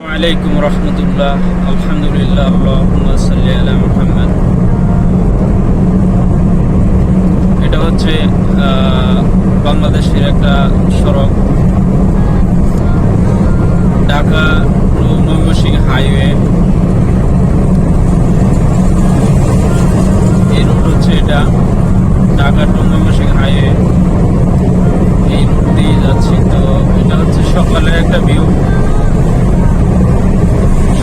আলাইকুম রহমতুল্লাহ। আলহামদুলিল্লাহ, আল্লাহুম্মা সাল্লি আলা মুহাম্মদ। এটা হচ্ছে বাংলাদেশের একটা সড়ক, ঢাকা টু ময়মনসিংহ হাইওয়ে। এই রুট হচ্ছে এটা, ঢাকা টু ময়মনসিংহ হাইওয়ে। এই রুট দিয়ে যাচ্ছি। তো এটা হচ্ছে সকালের একটা ভিউ।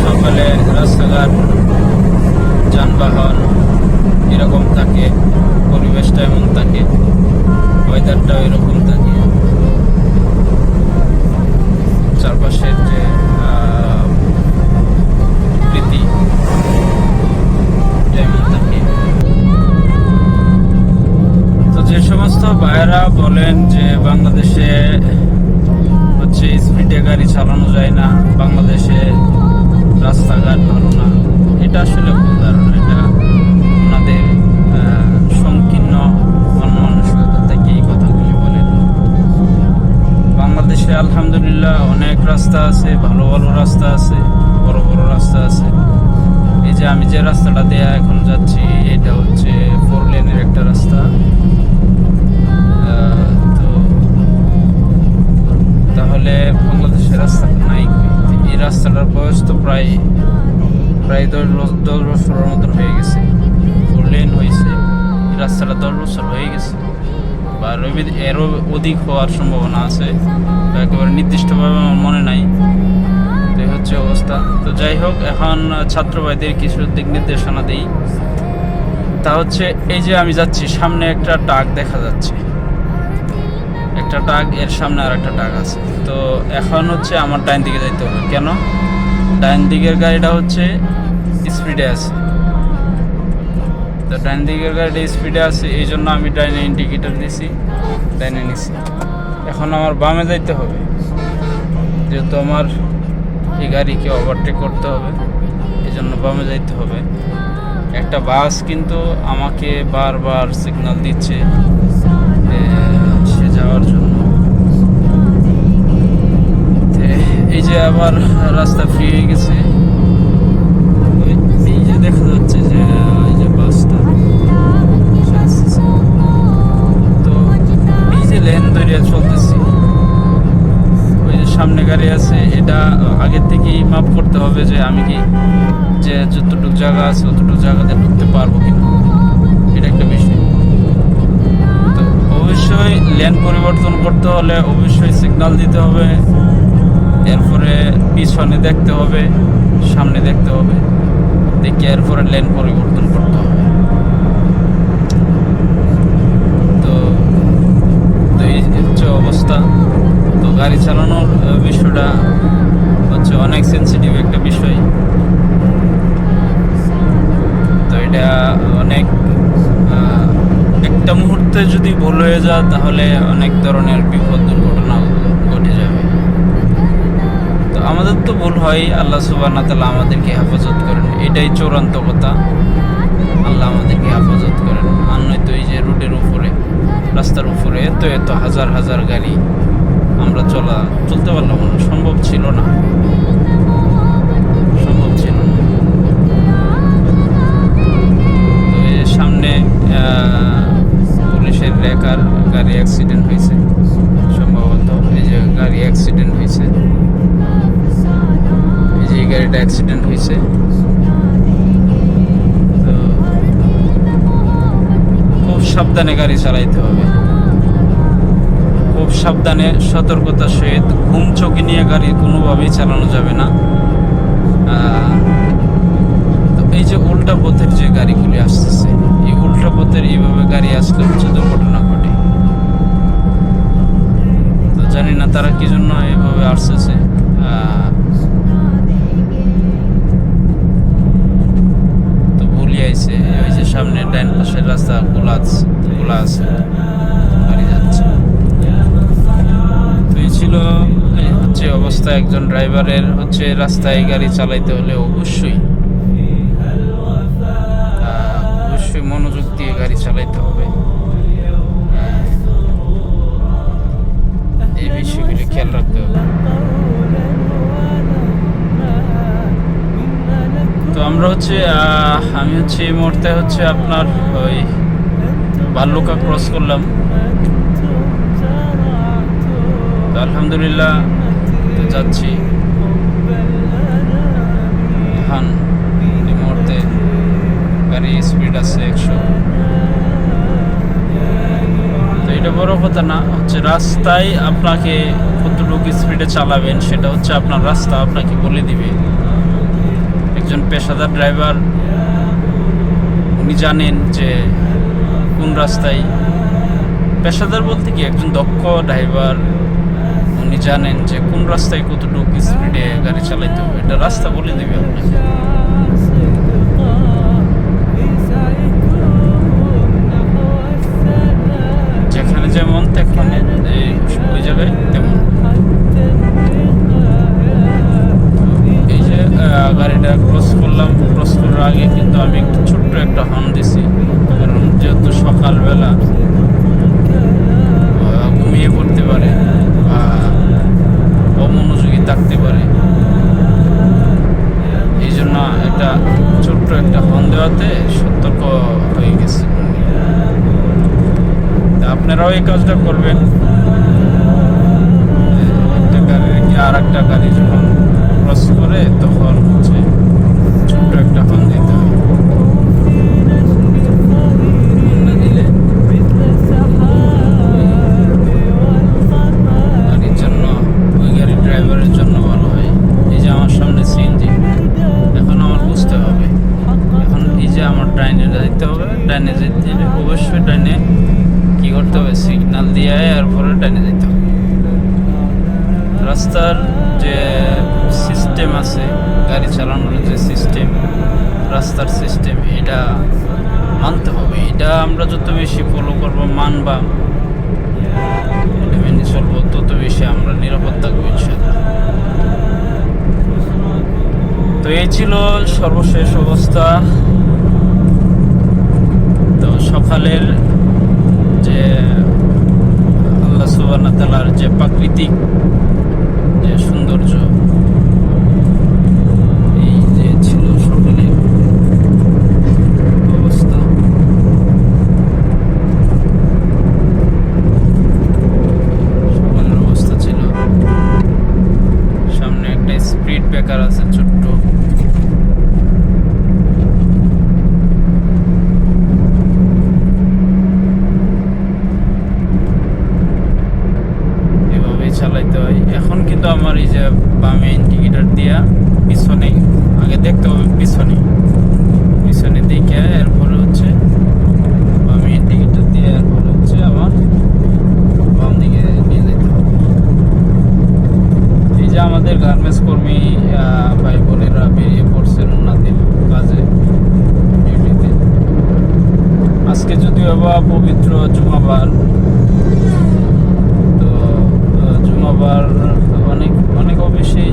সকালে রাস্তাঘাট, যানবাহন এরকম থাকে, পরিবেশটা এমন থাকে, ওয়েদারটাও এরকম থাকে, চারপাশের যে প্রকৃতি এমন থাকে। তো যে সমস্ত ভাইয়েরা বলেন যে বাংলাদেশে হচ্ছে স্পিডে গাড়ি চালানো যায় না, বাংলাদেশে রাস্তাঘাট ভালো না, এটা আসলে ভুল ধারণা। এটা ওনাদের সংকীর্ণ মন মানসিকতা থেকে এই কথাগুলি বলেন। বাংলাদেশে আলহামদুলিল্লাহ অনেক রাস্তা আছে, ভালো ভালো রাস্তা আছে, বড় বড় রাস্তা আছে। এই যে আমি যে রাস্তাটা দিয়ে এখন যাচ্ছি, এটা হচ্ছে 4 লেনের একটা রাস্তা। তো তাহলে বাংলাদেশের রাস্তা নাই। এই রাস্তাটার বয়স তো প্রায় 10 বছরের মতন হয়ে গেছে। 4 লেন হয়েছে, এই রাস্তাটা 10 বছর হয়ে গেছে, বা এরও অধিক হওয়ার সম্ভাবনা আছে। একেবারে নির্দিষ্টভাবে আমার মনে নাই। তো এই হচ্ছে অবস্থা। তো যাই হোক, এখন ছাত্র ভাইদের কিছু দিক নির্দেশনা দিই। তা হচ্ছে এই যে আমি যাচ্ছি, সামনে একটা ট্রাক দেখা যাচ্ছে, একটা ট্রাক, এর সামনে আর একটা ট্রাক আছে। তো এখন হচ্ছে আমার ডাইন দিকে যাইতে হবে। কেন? ডাইন দিকের গাড়িটা হচ্ছে স্পিডে আছে। তো ডাইন দিকের গাড়িটা স্পিডে আছে, এই জন্য আমি ডাইনে ইন্ডিকেটর দিছি, ডাইনে নিছি। এখন আমার বামে যাইতে হবে, যেহেতু আমার এই গাড়িকে ওভারটেক করতে হবে, এই জন্য বামে যাইতে হবে। একটা বাস কিন্তু আমাকে বারবার সিগন্যাল দিচ্ছে সে যাওয়ার জন্য। এই যে আবার রাস্তা ফ্রি হয়ে গেছে, এই যে দেখা যাচ্ছে যে এই যে বাসটা। তো এই যে লেন ধরে চলতেছি, ওই যে সামনে গাড়ি আছে, এটা আগের থেকেই মাপ করতে হবে যে আমি কি যে যতটুকু জায়গা আছে অতটুকু জায়গাতে ঢুকতে পারবো কিনা, এটা একটা বিষয়। তো অবশ্যই লেন পরিবর্তন করতে হলে অবশ্যই সিগন্যাল দিতে হবে, এরপরে পিছনে দেখতে হবে, সামনে দেখতে হবে, দেখে এরপরে লেন পরিবর্তন করতে হবে। তো এই হচ্ছে অবস্থা। তো গাড়ি চালানোর বিষয়টা হচ্ছে অনেক সেন্সিটিভ একটা বিষয়। তো এটা অনেক, একটা মুহূর্তে যদি ভুল হয়ে যায় তাহলে অনেক ধরনের বিপদ দুর্ঘটনা ঘটে যাবে। তো আমাদের তো ভুল হয়, আল্লাহ সুবহানাহু ওয়া তাআলা আমাদেরকে হেফাজত করেন, এটাই চূড়ান্ত কথা। আল্লাহ আমাদেরকে হেফাজত করেন। আর নয়তো এই যে রোডের উপরে, রাস্তার উপরে এত হাজার হাজার গাড়ি, আমরা চলতে পারলাম না, সম্ভব ছিল না। তো এই সামনে পুলিশের রেকার গাড়ি অ্যাক্সিডেন্ট হয়েছে সম্ভবত। এই যে গাড়ি অ্যাক্সিডেন্ট হয়েছে, এই যে গাড়িটা অ্যাক্সিডেন্ট হয়েছে। তো খুব সাবধানে গাড়ি চালাইতে হবে, খুব সাবধানে, সতর্কতার সহিত। ঘুম চোখে নিয়ে গাড়ি কোনোভাবেই চালানো যাবে না। তো এই যে উল্টা পথের যে গাড়িগুলি আসতেছে, এই উল্টা পথের এইভাবে গাড়ি আসলে হচ্ছে দুর্ঘটনা ঘটে। তো জানি না তারা কি জন্য এইভাবে আসতেছে। তো ভুলিয়ে আইছে, ওই যে সামনে ডাইন পাশের রাস্তা খোলা আছে, গাড়ি যাচ্ছে। তো এই ছিল হচ্ছে অবস্থা। একজন ড্রাইভারের হচ্ছে রাস্তায় গাড়ি চালাইতে হলে অবশ্যই মনোযোগ দিয়ে গাড়ি চালাইতে হবে। এই বিষয়গুলি খেয়াল রাখতে হবে। আমরা হচ্ছে আমি হচ্ছে এই মুহূর্তে হচ্ছে আপনার ওই বাল্লুকা ক্রস করলাম। তো আলহামদুলিল্লাহ তো যাচ্ছি এখন এই মুহূর্তে গাড়ি স্পিড আছে 100। তো এটা বড় কথা না, হচ্ছে রাস্তায় আপনাকে কতটুকু স্পিডে চালাবেন সেটা হচ্ছে আপনার রাস্তা আপনাকে বলে দিবে। একজন পেশাদার ড্রাইভার উনি জানেন যে কোন রাস্তায়, পেশাদার বলতে কি একজন দক্ষ ড্রাইভার উনি জানেন যে কোন রাস্তায় কতটুকু স্পিডে গাড়ি চালাইতে হবে, এটা রাস্তা বলে দেবে আপনাকে। যেখানে যেমন তেখানে ওই জায়গায় তেমন। এই যে গাড়িটা ক্রস করলাম, ক্রস করার আগে কিন্তু আমি একটু ছোট্ট একটা হর্ন দিছি, কারণ যেহেতু সকালবেলা ঘুমিয়ে পড়তে পারে বা অমনোযোগী থাকতে পারে, এই জন্য একটা ছোট্ট একটা হর্ন দেওয়াতে সতর্ক হয়ে গেছে। আপনারাও এই কাজটা করবেন। একটা গাড়ি আর একটা গাড়ি যখন ক্রস করে তখন হচ্ছে ছোট্ট একটা হর্ন দিতে হবে। গাড়ির জন্য ওই গাড়ির ড্রাইভারের জন্য ভালো হয়। এই যে আমার সামনে সিএনজি, এখন আমার বুঝতে হবে, এখন এই যে আমার ডাইনে যেতে হবে, ডাইনে যেতে অবশ্যই ডাইনে কি করতে হবে, সিগন্যাল দিয়ে এরপরে ডাইনে যেতে হবে। রাস্তার যে সিস্টেম আছে, গাড়ি চালানোর যে সিস্টেম, রাস্তার সিস্টেম, এটা মানতে হবে। এটা আমরা যত বেশি ফলো করবো, মানবা, এটা মেনে চলবো, তত বেশি আমরা নিরাপদ থাকবো ইনশাআল্লাহ। তো এই ছিল সর্বশেষ অবস্থা। তো সকালের যে আল্লাহ সুবহানাহু ওয়া তাআলার যে প্রাকৃতিক যে সৌন্দর্য, এই যে ছিল সকালের অবস্থা। সকালের অবস্থা ছিল, সামনে একটা স্পিড ব্রেকার আছে ছোট্ট, চালাইতে হয়। এখন কিন্তু আমার এই যে বামে ইন্ডিকেটর দিয়া পিছনে আগে দেখতে হবে, পিছনে দেখে এরপরে হচ্ছে বামে ইন্ডিকেটর দিয়ে এরপরে হচ্ছে আমার বাম দিকে নিয়ে যেতে হবে। এই যে আমাদের গার্মেন্টস কর্মী ভাই বোনেরা বেরিয়ে পড়ছেন ওনাদের কাজে, ডিউটিতে। আজকে যদিও বা পবিত্র জুমাবার, জুমাবার অনেক অফিসেই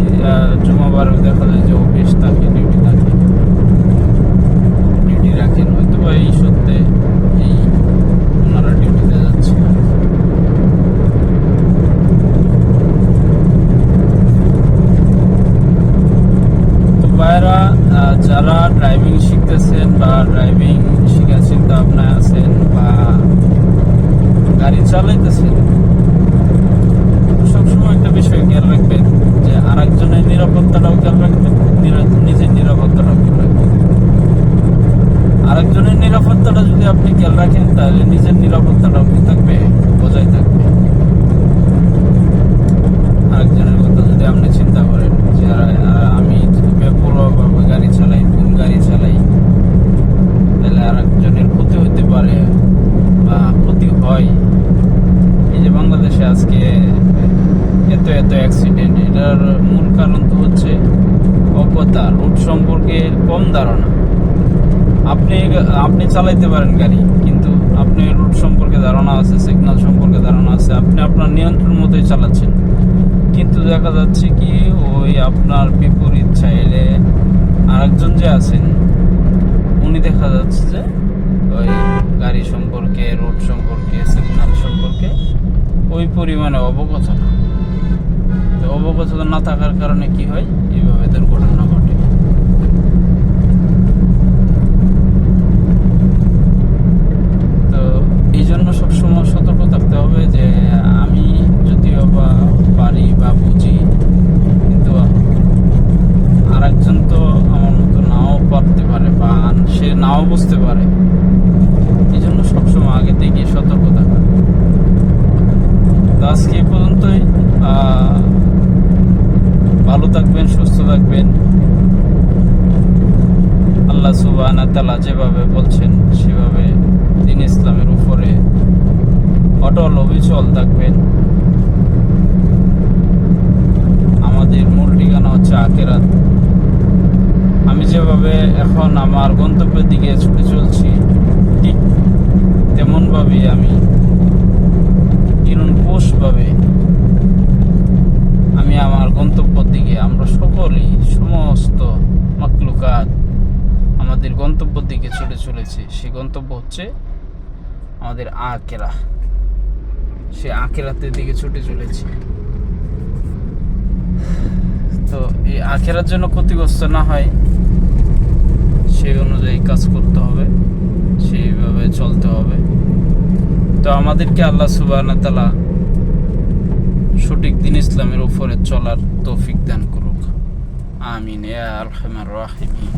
জুমাবার দেখা যায় যে অফিস থাকে, ডিউটি থাকে, ডিউটি রাখেন, হয়তো বা এই সত্যি এই ওনারা ডিউটিতে যাচ্ছে। তো ভাইয়েরা, যারা ড্রাইভিং শিখতেছেন বা ড্রাইভিং শিখার চিন্তা ভাবনায় আছেন বা গাড়ি চালাইতেছেন, সবসময় একটা বিষয় খেয়াল রাখবেন যে আরেকজনের নিরাপত্তাটাও খেয়াল রাখবেন, নিজের নিরাপত্তাটাও খেয়াল রাখবেন। আরেকজনের নিরাপত্তাটা যদি আপনি খেয়াল রাখেন তাহলে নিজের নিরাপত্তাটাও কি থাকবে, বজায় থাকবে। আরেকজনের কথা যদি আপনি চিন্তা করেন যে আমি বেপরোয়াভাবে গাড়ি চালাই, ভুল গাড়ি চালাই, তাহলে আরেকজনের ক্ষতি হতে পারে বা ক্ষতি হয়। এই যে বাংলাদেশে আজকে এত অ্যাক্সিডেন্ট, এটার মূল কারণ তো হচ্ছে অজ্ঞতা, রুট সম্পর্কে কম ধারণা। আপনি চালাইতে পারেন গাড়ি, কিন্তু আপনি রুট সম্পর্কে ধারণা আছে, সিগন্যাল সম্পর্কে ধারণা আছে, আপনি আপনার নিয়ন্ত্রণ মতোই চালাচ্ছেন, কিন্তু দেখা যাচ্ছে কি ওই আপনার বিপরীত সাইডে আরেকজন যে আছেন উনি দেখা যাচ্ছে যে ওই গাড়ি সম্পর্কে, রুট সম্পর্কে, সিগন্যাল সম্পর্কে ওই পরিমাণে অবগত না। তো অবগত না থাকার কারণে কি হয়, এইভাবে দুর্ঘটনা ঘটে। নাও বুঝতে পারে। এই জন্য সবসময় আগে থেকে সতর্ক থাকা। তো আজকে এই পর্যন্তই। ভালো থাকবেন, সুস্থ থাকবেন। আল্লাহ সুবহানাহু ওয়া তাআলা যেভাবে বলছেন সেভাবে দ্বীন ইসলামের উপরে অটল অবিচল থাকবেন। আমাদের মূল ঠিকানা হচ্ছে আখিরাত। আমি যেভাবে এখন আমার গন্তব্যের দিকে ছুটে চলছি, ঠিক তেমনভাবে আমি নিরঙ্কুশভাবে আমি আমার গন্তব্যের দিকে, আমরা সকলেই সমস্ত মাখলুকাত আমাদের গন্তব্যের দিকে ছুটে চলেছি। সেই গন্তব্য হচ্ছে আমাদের আখিরা। সে আখিরাতের দিকে ছুটে চলেছি। তো এই আখিরার জন্য ক্ষতিগ্রস্ত না হয় সেই অনুযায়ী কাজ করতে হবে, সেইভাবে চলতে হবে। তো আমাদেরকে আল্লাহ সুবহানাহু ওয়া তাআলা সঠিক দ্বীন ইসলামের উপরে চলার তৌফিক দান করুক। আমিন ইয়া আরহামার রাহিমিন।